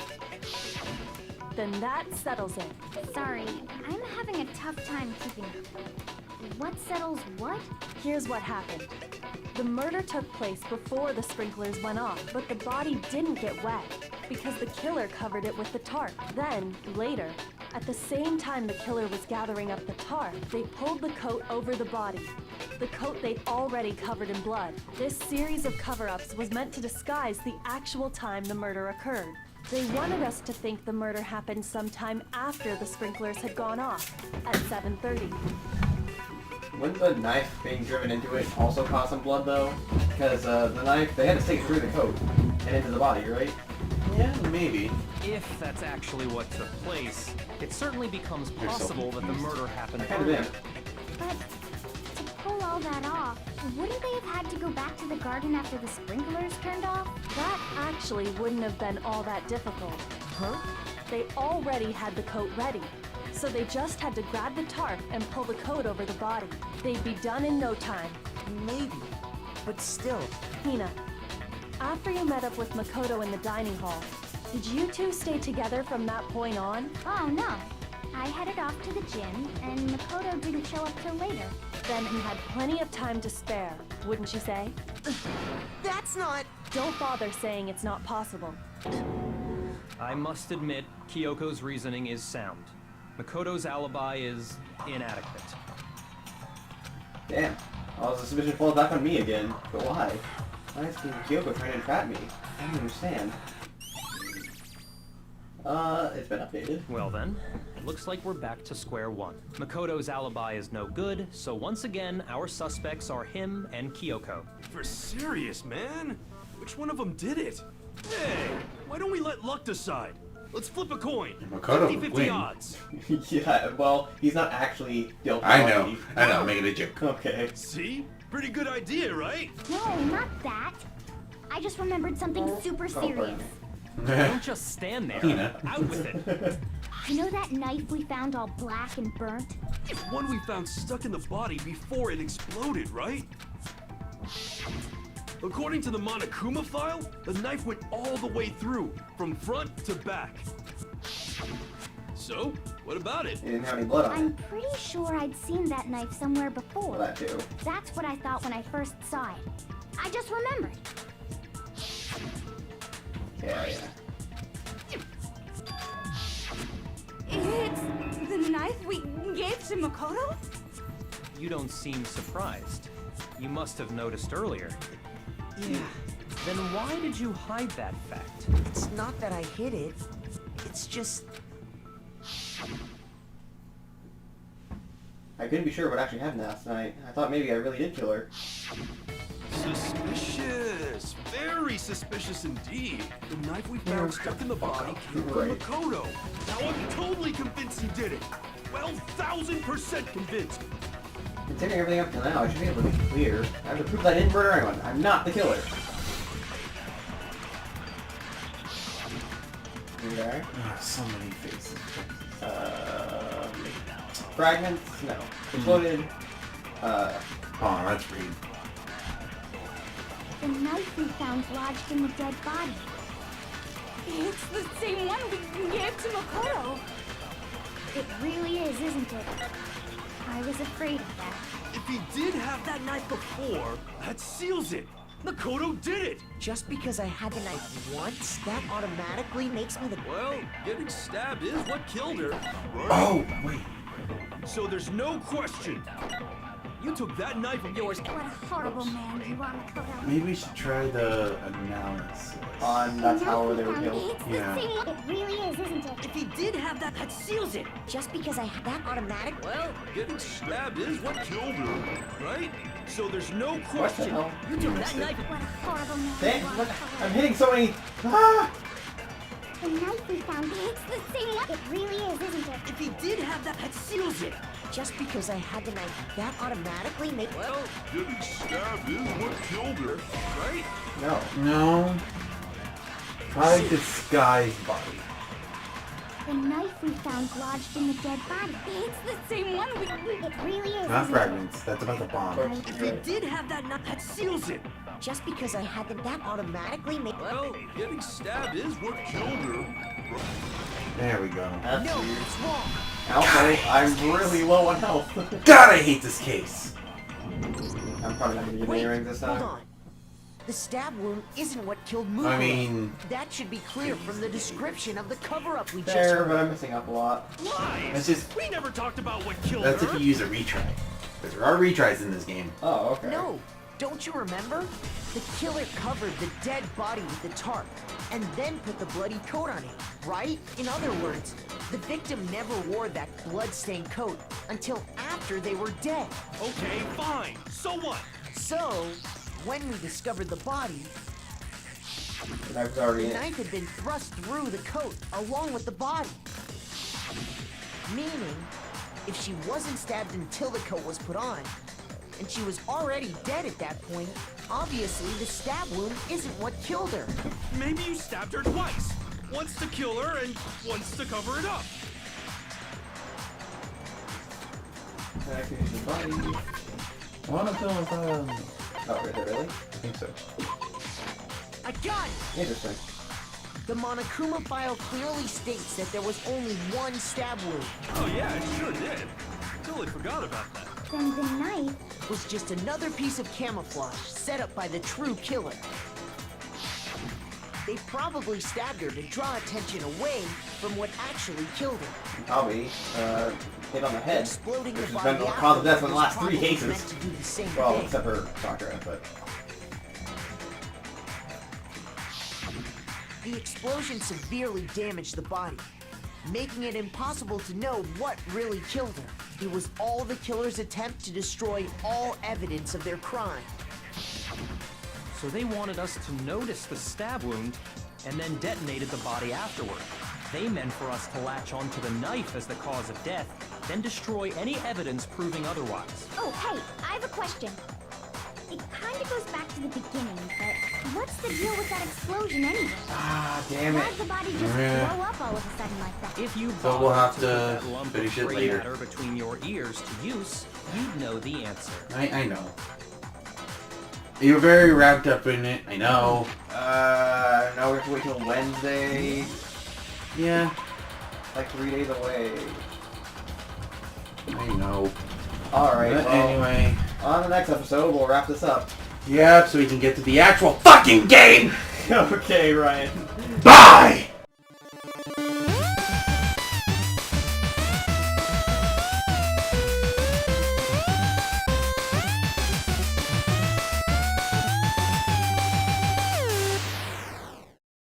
Then that settles it. Sorry, I'm having a tough time keeping up. What settles what? Here's what happened. The murder took place before the sprinklers went off, but the body didn't get wet because the killer covered it with the tarp. Then, later, at the same time the killer was gathering up the tarp, they pulled the coat over the body. The coat they'd already covered in blood. This series of cover-ups was meant to disguise the actual time the murder occurred. They wanted us to think the murder happened sometime after the sprinklers had gone off, at 7:30. Wouldn't the knife being driven into it also cause some blood though? Because the knife, they had to stick it through the coat and into the body, right? Yeah, maybe. If that's actually what took place, it certainly becomes You're so possible that the murder happened I kind of earlier. am. But to pull all that off, wouldn't they have had to go back to the garden after the sprinklers turned off? That actually wouldn't have been all that difficult. Huh? They already had the coat ready, so they just had to grab the tarp and pull the coat over the body. They'd be done in no time. Maybe. But still, Hina, after you met up with Makoto in the dining hall, did you two stay together from that point on? Oh no. I headed off to the gym, and Makoto didn't show up till later. Then he had plenty of time to spare, wouldn't you say? that's not... Don't bother saying it's not possible. I must admit, Kyoko's reasoning is sound. Makoto's alibi is inadequate. Damn. All the suspicion falls back on me again. But why? Why is Kyoko trying to entrap me? I don't understand. It's been updated. Well then, it looks like we're back to square one. Makoto's alibi is no good, so once again, our suspects are him and Kyoko. For serious, man? Which one of them did it? Hey, why don't we let luck decide? Let's flip a coin. Makoto would 50-50 win. odds. Yeah, well, he's not actually guilty. I know, making a joke. Okay. See? Pretty good idea, right? No, not that. I just remembered something super serious. Don't just stand there. Tina. Out with it. You know that knife we found all black and burnt? It's one we found stuck in the body before it exploded, right? According to the Monokuma file, the knife went all the way through, from front to back. So, what about it? He didn't have any blood on I'm it. pretty sure I'd seen that knife somewhere Well, before. that too. That's what I thought when I first saw it. I just remembered. Yeah. It's the knife we gave to Makoto? You don't seem surprised. You must have noticed earlier. Yeah. Then why did you hide that fact? It's not that I hid it. It's just... I couldn't be sure what actually happened last night. I thought maybe I really did kill her. Suspicious. Very suspicious indeed. The knife we found stuck in the body came from Right. Makoto. Now I'm totally convinced he did it. 12,000% convinced. Considering everything up till now, I should be able to make it clear. I have to prove that I didn't murder anyone. I'm not the killer. Okay. So many faces. Fragments? No. Exploded. Oh, that's Reed. The knife we found lodged in the dead body. It's the same one we gave to Makoto. It really is, isn't it? I was afraid of that. If he did have that knife before, that seals it. Makoto did it. Just because I had the knife once, that automatically makes me the... Well, getting stabbed is what killed her. Right? Oh, wait. So there's no question. You took that knife of yours. What a horrible man you are, Makoto. Maybe we should try the analysis. On that's how they were killed. It's the Yeah. same one. It really is, isn't it? If he did have that, that seals it. Just because I had that automatic... Well, getting stabbed is what killed her, right? So there's no What the question. hell? You took that knife. What a horrible man Dang, you are, look, Makoto. I'm hitting so many. Ah! The knife we found, it's the same one. It really is, isn't it? If he did have that, that seals it. Just because I had the knife, that automatically makes... Well, getting stabbed is what killed her, right? No. No. Try disguised body. The knife we found lodged in the dead body. It's the same one we... It really is, Not isn't fragments. That's about the bomb. If he did have that knife, that seals it. Just because I had the... That automatically makes... Well, getting stabbed is what killed her. There we go. That's No, weird. it's wrong. Also, I'm really low on health. God, I hate this case. I'm probably not gonna get Wait, any rings this hold time. on. The stab wound isn't what killed Mukuro. I mean, That should be clear from the description of the cover-up we just Fair, heard. but I'm missing up a lot. Lies! That's just- We never talked about what killed that's her. if you use a retry. Because there are retries in this game. Oh, okay. No, don't you remember? The killer covered the dead body with the tarp and then put the bloody coat on it, right? In other words, the victim never wore that blood-stained coat until after they were dead. Okay, fine. So what? So, when we discovered the body, The knife was already the in it. knife had been thrust through the coat along with the body. Meaning, if she wasn't stabbed until the coat was put on, and she was already dead at that point, obviously the stab wound isn't what killed her. Maybe you stabbed her twice. Once to kill her and once to cover it up. I can use the body. I want to kill him. Oh, is it really? I think so. I got it! Interesting. The Monokuma file clearly states that there was only one stab wound. Oh yeah, it sure did. Totally forgot about that. Then the knife... Was just another piece of camouflage set up by the true killer. They probably stabbed her to draw attention away from what actually killed her. Probably, hit on the head. Exploding Which the has body been the cause of death in the was last 3 probably cases. meant to do the same Well, thing. except for Sakura, but... The explosion severely damaged the body, making it impossible to know what really killed her. It was all the killer's attempt to destroy all evidence of their crime. So they wanted us to notice the stab wound and then detonated the body afterward. They meant for us to latch onto the knife as the cause of death, then destroy any evidence proving otherwise. Oh, hey, I have a question. It kind of goes back to the beginning, but what's the deal with that explosion anyway? Ah, damn it. Why did the body just Yeah. blow up all of a sudden like that? If you So we'll have bothered to put that lump finish of it gray later. matter between your ears to use, you'd know the answer. I know. You're very wrapped up in it. I know. Now we have to wait till Wednesday. Yeah, Like 3 days away. I know. Alright, But well, anyway. on the next episode, we'll wrap this up. Yep, so we can get to the actual fucking game! Okay, Ryan. Bye!